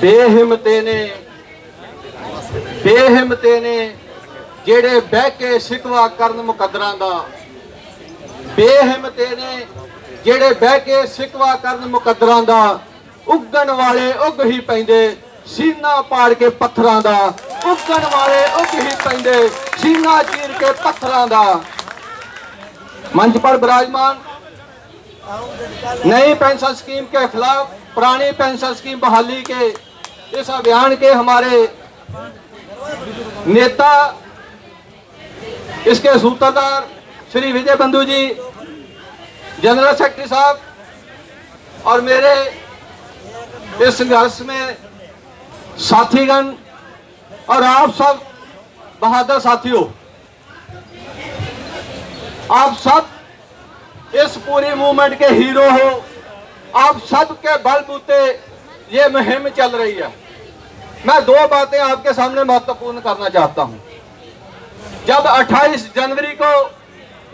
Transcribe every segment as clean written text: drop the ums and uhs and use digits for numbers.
बेहिम्मते ने ਜਿਹੜੇ ਬਹਿ ਕੇ ਸ਼ਿਕਵਾ ਕਰਨ ਮੁਕੱਦਰਾਂ ਦਾ, ਬੇਹਿੰਮਤੇ ਨੇ ਜਿਹੜੇ ਬਹਿ ਕੇ ਸ਼ਿਕਵਾ ਕਰਨ ਮੁਕੱਦਰਾਂ ਦਾ, ਉੱਗਣ ਵਾਲੇ ਉੱਗ ਹੀ ਪੈਂਦੇ ਸੀਨਾ ਪਾੜ ਕੇ ਪੱਥਰਾਂ ਦਾ, ਉੱਗਣ ਵਾਲੇ ਉੱਗ ही ਪੈਂਦੇ सीना चीर के पत्थरां दा। मंच पर विराजमान नई पेंशन स्कीम के खिलाफ पुरानी पेंशन स्कीम बहाली के इस अभियान के हमारे नेता, इसके सूत्रधार श्री विजय बंधु जी, जनरल सेक्रेटरी साहब और मेरे इस संघर्ष में साथीगण और आप सब बहादुर साथियों, आप सब इस पूरी मूवमेंट के हीरो हो। आप सब के बलबूते ये मुहिम चल रही है। मैं दो बातें आपके सामने महत्वपूर्ण करना चाहता हूं। जब 28 जनवरी को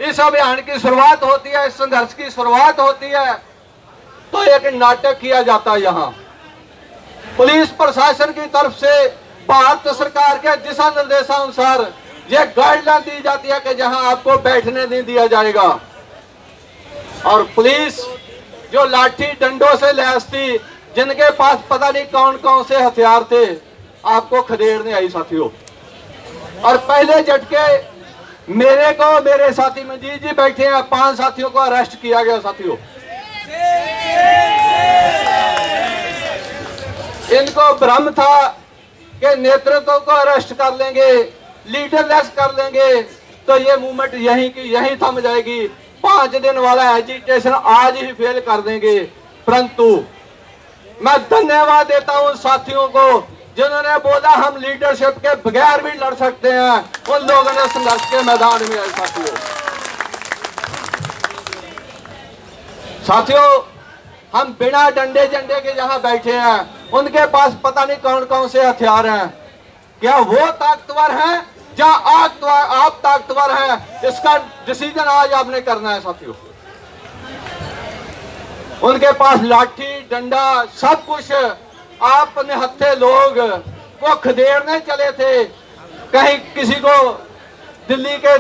इस अभियान की शुरुआत होती है, इस संघर्ष की शुरुआत होती है, तो एक नाटक किया जाता है। यहाँ पुलिस प्रशासन की तरफ से भारत सरकार के दिशा निर्देशानुसार ये गाइडलाइन दी जाती है कि जहां आपको बैठने नहीं दिया जाएगा, और पुलिस जो लाठी डंडों से लैस थी, जिनके पास पता नहीं कौन कौन से हथियार थे, आपको खदेड़ने आई साथियों। और पहले झटके मेरे को, मेरे साथी मंजीत जी बैठे हैं, 5 साथियों को अरेस्ट किया गया साथियों। इनको भ्रम था कि नेतृत्व को अरेस्ट कर लेंगे, लीडरलेस कर लेंगे, तो ये मूवमेंट यहीं की यहीं थम जाएगी। 5 दिन वाला एजिटेशन आज ही फेल कर देंगे। परंतु मैं धन्यवाद देता हूं साथियों को जिन्होंने बोला हम लीडरशिप के बगैर भी लड़ सकते हैं। उन लोगों ने संघर्ष के मैदान में आए साथियों, हम बिना डंडे झंडे के जहां बैठे हैं, उनके पास पता नहीं कौन कौन से हथियार हैं। क्या वो ताकतवर हैं या आप ताकतवर हैं? इसका डिसीजन आज आपने करना है साथियों। उनके पास लाठी डंडा सब कुछ, आप निहत्थे लोग वो खदेड़ने चले थे। कहीं किसी को दिल्ली के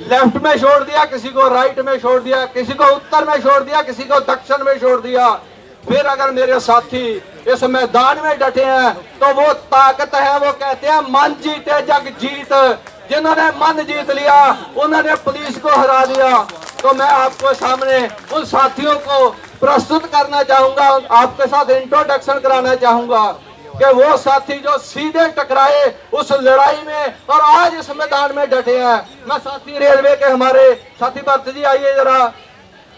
लेफ्ट में छोड़ दिया, किसी को राइट में छोड़ दिया, किसी को उत्तर में छोड़ दिया, किसी को दक्षिण में छोड़ दिया। फिर अगर मेरे साथी इस मैदान में डटे हैं तो वो ताकत है। वो कहते हैं मन जीते जग जीत। जिन्होंने मन जीत लिया उन्होंने पुलिस को हरा दिया। तो मैं आपको सामने उन साथियों को प्रस्तुत करना चाहूंगा, आपके साथ इंट्रोडक्शन कराना चाहूंगा कि वो साथी जो सीधे टकराए उस लड़ाई में और आज इस मैदान में डटे हैं। मैं साथी रेलवे के हमारे साथी भरत जी आइए जरा,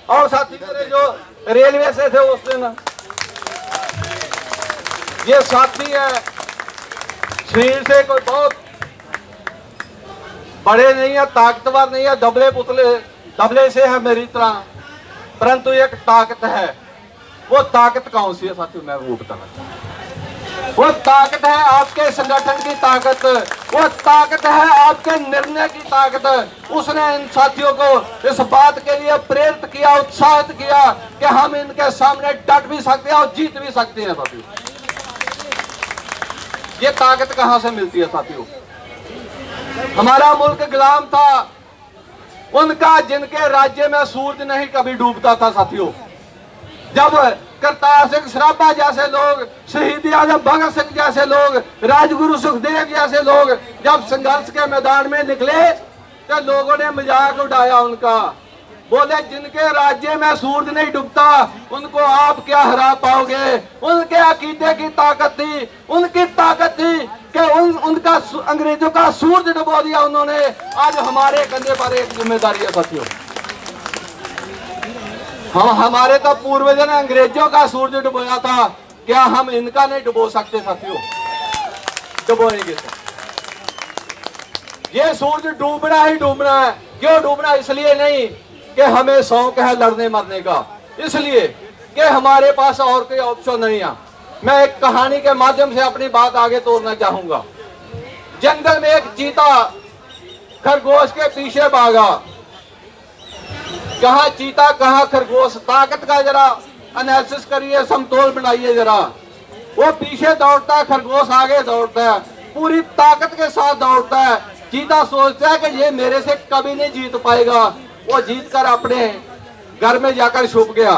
और साथी मेरे जो रेलवे से थे उस दिन, ये साथी है शरीर से कोई बहुत बड़े नहीं है, ताकतवर नहीं है, दबले पुतले दबले से है मेरी तरह, परंतु एक ताकत है। वो ताकत कौन सी है साथियों, मैं वो बताना चाहता हूं। वो ताकत है आपके संगठन की ताकत, वो ताकत है आपके निर्णय की ताकत। उसने इन साथियों को इस बात के लिए प्रेरित किया, उत्साहित किया कि हम इनके सामने डट भी सकते हैं और जीत भी सकते हैं साथियों। ये ताकत कहां से मिलती है साथियों? हमारा मुल्क गुलाम था उनका जिनके राज्य में सूरज नहीं कभी डूबता था साथियों। जब करतार सिंह सराभा जैसे लोग, शहीद आजम भगत सिंह जैसे लोग, राजगुरु सुखदेव जैसे लोग जब संघर्ष के मैदान में निकले तो लोगों ने मजाक उड़ाया उनका। बोले जिनके राज्य में सूरज नहीं डूबता उनको आप क्या हरा पाओगे। उनके अकीदे की ताकत थी, उनकी ताकत थी कि उनका अंग्रेजों का सूरज डुबो दिया उन्होंने। आज हमारे कंधे पर एक जिम्मेदारी है साथियों। हमारे तो पूर्वजों ने अंग्रेजों का सूरज डुबोया था, क्या हम इनका नहीं डुबो सकते साथियों? डुबोएंगे तो ये सूरज डूबना ही डूबना है। क्यों डूबना? इसलिए नहीं कि हमें शौक है लड़ने मरने का, इसलिए कि हमारे पास और कोई ऑप्शन नहीं है। मैं एक कहानी के माध्यम से अपनी बात आगे तोड़ना चाहूंगा। जंगल में एक चीता खरगोश के पीछे भागा। कहा चीता कहा खरगोश, ताकत का जरा एनालिसिस करिए, समतोल बनाइए जरा। वो पीछे दौड़ता है, खरगोश आगे दौड़ता है, पूरी ताकत के साथ दौड़ता है। चीता सोचता है कि ये मेरे से कभी नहीं जीत पाएगा। वो जीत कर अपने घर में जाकर छुप गया।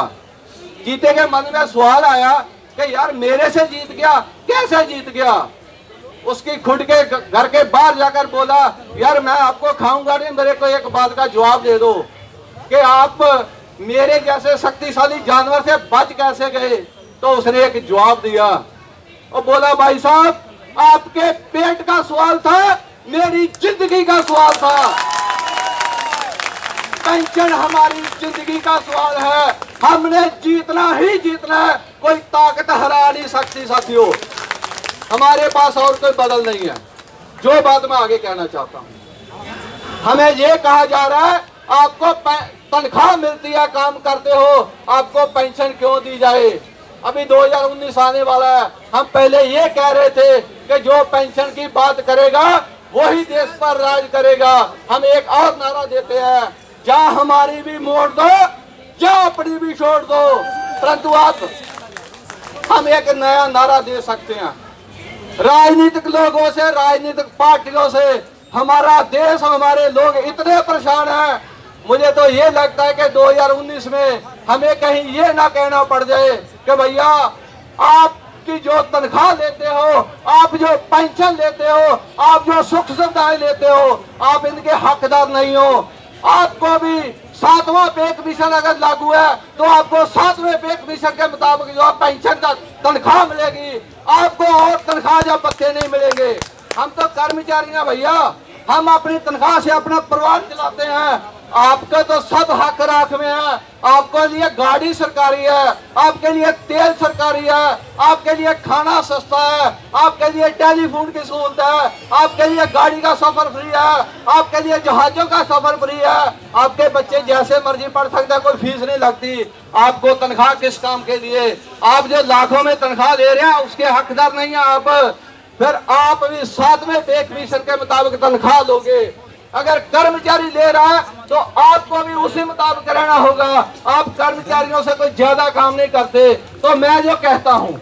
चीते के मन में सवाल आया कि यार मेरे से जीत गया, कैसे जीत गया। उसकी खुद के घर के बाहर जाकर बोला, यार मैं आपको खाऊंगा नहीं, मेरे को एक बात का जवाब दे दो कि आप मेरे जैसे शक्तिशाली जानवर से बच कैसे गए। तो उसने एक जवाब दिया और बोला, भाई साहब आपके पेट का सवाल था, मेरी जिंदगी का सवाल था। पेंशन हमारी जिंदगी का सवाल है, हमने जीतना ही जीतना है, कोई ताकत हरा नहीं सकती। साथियों, हमारे पास और कोई बदल नहीं है। जो बात मैं आगे कहना चाहता हूं, हमें ये कहा जा रहा है आपको तनख्वाह मिलती है, काम करते हो, आपको पेंशन क्यों दी जाए। अभी 2019 आने वाला है, हम पहले ये कह रहे थे कि जो पेंशन की बात करेगा वही देश पर राज करेगा। हम एक और नारा देते हैं, जा हमारी भी मोड़ दो, जा अपनी भी छोड़ दो। परंतु आप हम एक नया नारा दे सकते हैं। राजनीतिक लोगों से, राजनीतिक पार्टियों से हमारा देश, हमारे लोग इतने परेशान हैं। मुझे तो ये लगता है कि 2019 में हमें कहीं ये ना कहना पड़ जाए कि भैया आपकी जो तनख्वाह लेते हो, आप जो पेंशन लेते हो, आप जो सुख सुविधाएं लेते हो, आप इनके हकदार नहीं हो। आपको भी 7वां पे कमीशन अगर लागू है तो आपको 7वें पे कमीशन के मुताबिक जो पेंशन का तनख्वाह मिलेगी, आपको और तनख्वाह या पत्ते नहीं मिलेंगे। हम तो कर्मचारी हैं भैया, हम अपनी तनख्वाह से अपना परिवार चलाते हैं। आपका तो सब हक राख में है। आपके लिए गाड़ी सरकारी है, आपके लिए तेल सरकारी है, आपके लिए खाना सस्ता है, आपके लिए टेलीफोन की सहूलत है, आपके लिए गाड़ी का सफर फ्री है, आपके लिए जहाजों का सफर फ्री है, आपके बच्चे जैसे मर्जी पढ़ सकते हैं, कोई फीस नहीं लगती। आपको तनख्वाह किस काम के लिए? आप जो लाखों में तनख्वाह ले रहे हैं उसके हकदार नहीं है आप। फिर आप भी 7वें पे कमीशन के मुताबिक तनख्वाह लोगे। अगर कर्मचारी ले रहा है तो आपको भी उसी मुताबिक रहना होगा। आप कर्मचारियों से कोई ज्यादा काम नहीं करते। तो मैं जो कहता हूं,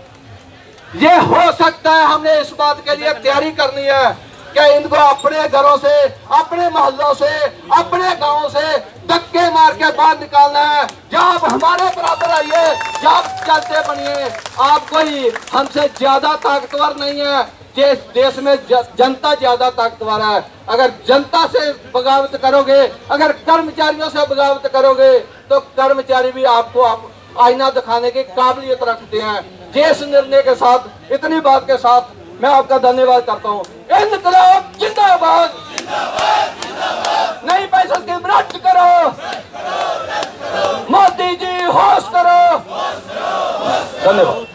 ये हो सकता है हमने इस बात के लिए तैयारी करनी है कि इनको अपने घरों से, अपने मोहल्लों से, अपने गांवों से धक्के मार के बाहर निकालना है। जब आप हमारे बराबर आइए, जब आप चलते बनिए। आप कोई हमसे ज्यादा ताकतवर नहीं है। जिस देश में जनता ज्यादा ताकतवर है, अगर जनता से बगावत करोगे, अगर कर्मचारियों से बगावत करोगे तो कर्मचारी भी आपको आईना दिखाने की काबिलियत रखते हैं। जिस निर्णय के साथ, इतनी बात के साथ मैं आपका धन्यवाद करता हूँ। इनकलाब जिंदाबाद, नई पैसा के रद्द करो, मोदी जी होश करो। धन्यवाद।